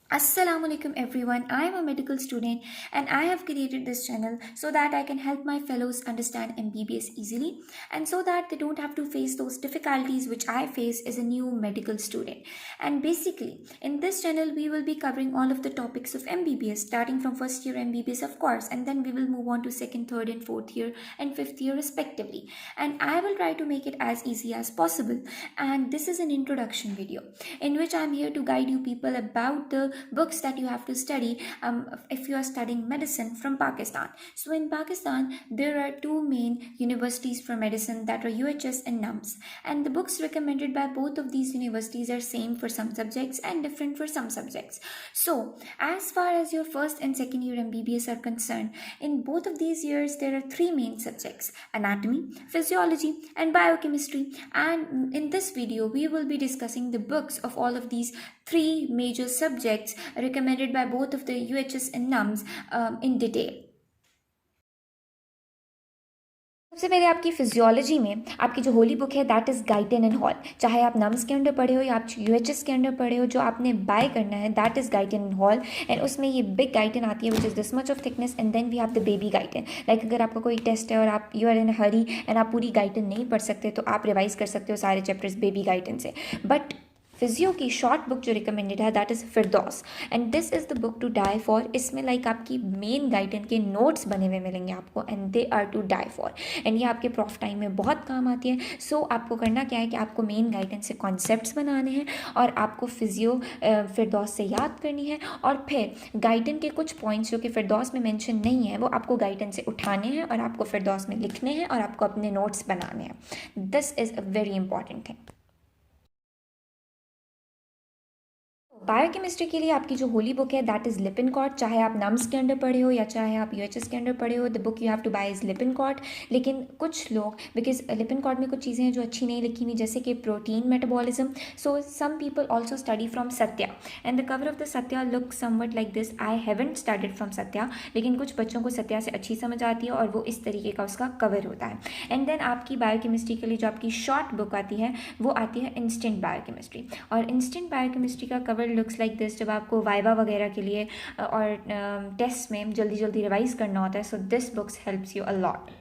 Assalamualaikum everyone. I am a medical student and I have created this channel so that I can help my fellows understand MBBS easily and so that they don't have to face those difficulties which I face as a new medical student. And basically, in this channel we will be covering all of the topics of MBBS starting from first year MBBS of course, and then we will move on to second, third and fourth year and fifth year respectively. And I will try to make it as easy as possible. And this is an introduction video in which I am here to guide you people about the books that you have to study if you are studying medicine from Pakistan. So in Pakistan, there are two main universities for medicine, that are UHS and NUMS. And the books recommended by both of these universities are same for some subjects and different for some subjects. So as far as your first and second year MBBS are concerned, in both of these years there are three main subjects: anatomy, physiology and biochemistry. And in this video we will be discussing the books of all of these three major subjects recommended by both of the UHS and NUMS in detail. सबसे पहले आपकी physiology में आपकी जो Holi book है that is Guyton and hall. चाहे आप नम्स के अंडर पढ़े हो या आप यूएचएस के अंडर पढ़े हो, जो आपने बाय करना है that is Guyton and Hall. And उसमें ये बिग गाइटेन आती है which is this much of thickness, and then we have the baby Guyton. Like अगर आपका कोई टेस्ट है और आप you are in hurry and आप पूरी गाइटेन नहीं पढ़ सकते तो आप रिवाइज कर सकते हो सारे चैप्टर्स बेबी गाइटेन से। बट फिजियो की शॉर्ट बुक जो रिकमेंडेड है that is Firdous, and this is the book to die for. इसमें लाइक आपकी मेन गाइडेंस के नोट्स बने हुए मिलेंगे आपको, and they are to die for. And ये आपके प्रॉफ टाइम में बहुत काम आती है। सो आपको करना क्या है कि आपको मेन गाइडेंस से कॉन्सेप्ट्स बनाने हैं और आपको फिजियो फिरदौस से याद करनी है, और फिर गाइडेंस के कुछ पॉइंट्स जो कि फिरदौस में मेंशन नहीं है वो आपको गाइडेंस से उठाने हैं और आपको फिरदौस में लिखने हैं और आपको अपने नोट्स बनाने हैं। This is a very important thing. Biochemistry के लिए आपकी जो होली बुक है दैट इज़ लिपिनकॉट। चाहे आप नम्स के अंडर पढ़े हो या चाहे आप यूएचएस के अंडर पढ़े हो, the book you have to buy is Lippincott. लेकिन कुछ लोग, बिकॉज लिपिनकॉट में कुछ चीज़ें हैं जो अच्छी नहीं लिखी हुई, जैसे कि protein metabolism. So some people also study from Satya and the cover of the Satya look something like this. I haven't studied from Satya, लेकिन कुछ बच्चों को सत्या से अच्छी समझ आती है और वो इस तरीके का उसका कवर होता है। एंड देन आपकी बायोकेमिस्ट्री के लिए जो आपकी शॉर्ट बुक आती है वो आती है इंस्टेंट बायोकेमिस्ट्री, और इंस्टेंट बायोकेमिस्ट्री का कवर लुक्स लाइक दिस। जब आपको वाइवा वगैरह के लिए और टेस्ट में जल्दी जल्दी रिवाइज करना होता है, so this books helps you a lot.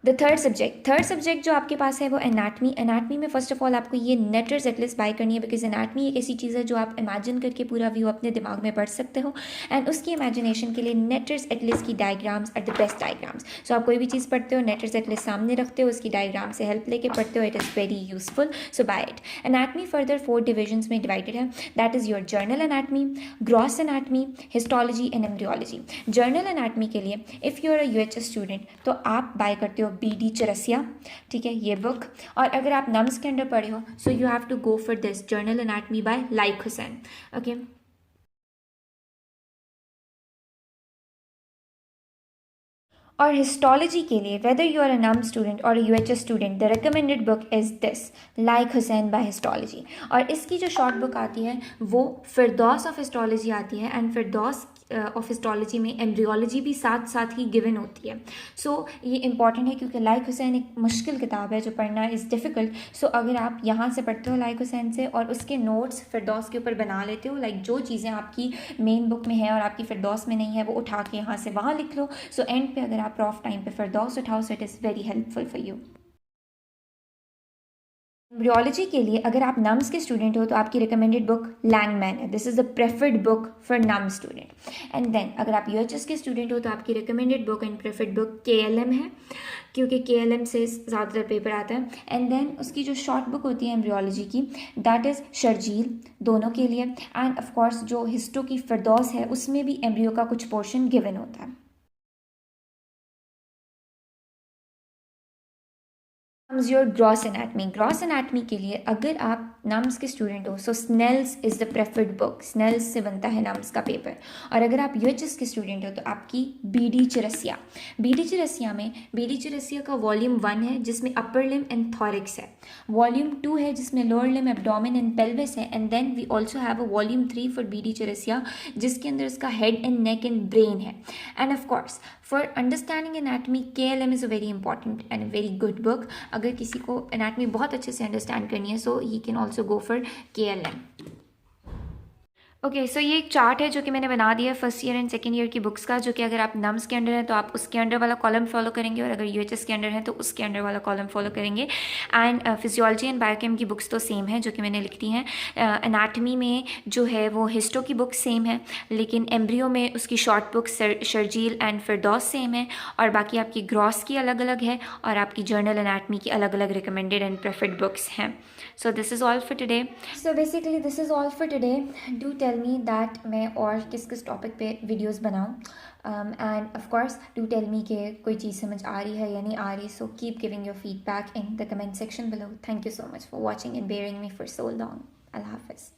The third subject जो आपके पास है वो एनाटमी। एनाटमी में फर्स्ट ऑफ ऑल आपको ये नेटर्स एटलिस्ट बाय करनी है, बिकॉज एनाटमी एक ऐसी चीज़ है जो आप इमेजिन करके पूरा व्यू अपने दिमाग में पढ़ सकते हो, एंड उसकी इमेजिनेशन के लिए नेटर्स एटलिस्ट की diagrams are the best diagrams. So आप कोई भी चीज़ पढ़ते हो, नेटर्स एटलिस्ट सामने रखते हो, उसकी डायग्राम से हेल्प लेके पढ़ते हो, it is very useful, so buy it. Anatomy further 4 divisions में डिवाइडेड है, that is your general anatomy, gross anatomy, histology and embryology. General anatomy के लिए if you are a UHS student तो आप बाय करते हो BD चरसिया, ठीक है, ये बुक। और अगर आप नम्स के अंडर पढ़े हो so you have to go for this general anatomy by like Hussain, okay. और हिस्टोलॉजी के लिए whether you are a NUMS student और UHS student, the recommended book is this like Hussain by histology. और इसकी जो शॉर्ट बुक आती है वो फिरदौस ऑफ हिस्टोलॉजी आती है, एंड फिरदौस ऑफ हिस्टोलॉजी में एम्ब्रियोलॉजी भी साथ साथ ही गिवन होती है। सो ये इंपॉर्टेंट है क्योंकि लाइक हुसैन एक मुश्किल किताब है जो पढ़ना इज़ डिफ़िकल्ट। सो अगर आप यहाँ से पढ़ते हो लाइक हुसैन से और उसके नोट्स फिरदौस के ऊपर बना लेते हो, लाइक जो चीज़ें आपकी मेन बुक में है और आपकी फिरदौस में नहीं है वो उठा के यहाँ से वहाँ लिख लो। सो एंड पे अगर आप ऑफ टाइम पे फिरदौस उठाओ, so it is very helpful for you. Embryology के लिए अगर आप नम्स के स्टूडेंट हो तो आपकी रिकमेंडेड बुक लैंगमैन है, this is the preferred book for NUMS student. And then अगर आप यूएचएस के स्टूडेंट हो तो आपकी recommended book and preferred book KLM है, क्योंकि KLM से ज़्यादातर पेपर आता है। एंड देन उसकी जो शॉर्ट बुक होती है एम्ब्रियोलॉजी की दैट इज़ शर्जील, दोनों के लिए। एंड ऑफकोर्स जो हिस्टो की फिरदौस है उसमें भी एम्ब्रियो का कुछ पोर्शन गिवन होता है। Your gross anatomy. Gross anatomy के लिए अगर आप नम्स के स्टूडेंट हो so Snell's is the preferred book, Snell's से बनता है नम्स का पेपर। और अगर आप यूएचएस के स्टूडेंट हो तो आपकी BD चिरसिया। BD चिरसिया में BD चिरसिया का वॉल्यूम 1 है जिसमें अपर लिम एंड थॉरिक्स है, वॉल्यूम 2 है जिसमें lower limb, abdomen and pelvis है, and then we also have a volume 3 for BD Chaurasia जिसके अंदर उसका head and neck and brain है। And of course for understanding anatomy KLM is a very important and a very good book. अगर अगर किसी को anatomy बहुत अच्छे से अंडरस्टैंड करनी है, so he can also go for KLM। Okay, so ये एक चार्ट है जो कि मैंने बना दिया है first year and second year की बुक्स का, जो कि अगर आप नम्स के अंडर हैं तो आप उसके अंडर वाला कॉलम फॉलो करेंगे, और अगर UHS के अंडर हैं तो उसके अंडर वाला कॉलम फॉलो करेंगे। एंड फिजियोलॉजी एंड बायोकेम की बुक्स तो सेम है जो कि मैंने लिख दी हैं। एनाटमी में जो है वो हिस्टो की बुक सेम है, लेकिन एम्ब्रियो में उसकी short book Sharjeel and Firdous same है, और बाकी आपकी ग्रॉस की अलग अलग है, और आपकी जर्नल एनाटमी की अलग अलग रिकमेंडेड एंड प्रेफर्ड बुक्स हैं। So this is all for today. So basically this is all for today. Do tell me that मैं और किस किस टॉपिक पे वीडियोस बनाऊं, and of course do tell me कि कोई चीज़ समझ आ रही है या नहीं आ रही। So keep giving your feedback in the comment section below. Thank you so much for watching and bearing me for so long. अल्लाह हाफिज़।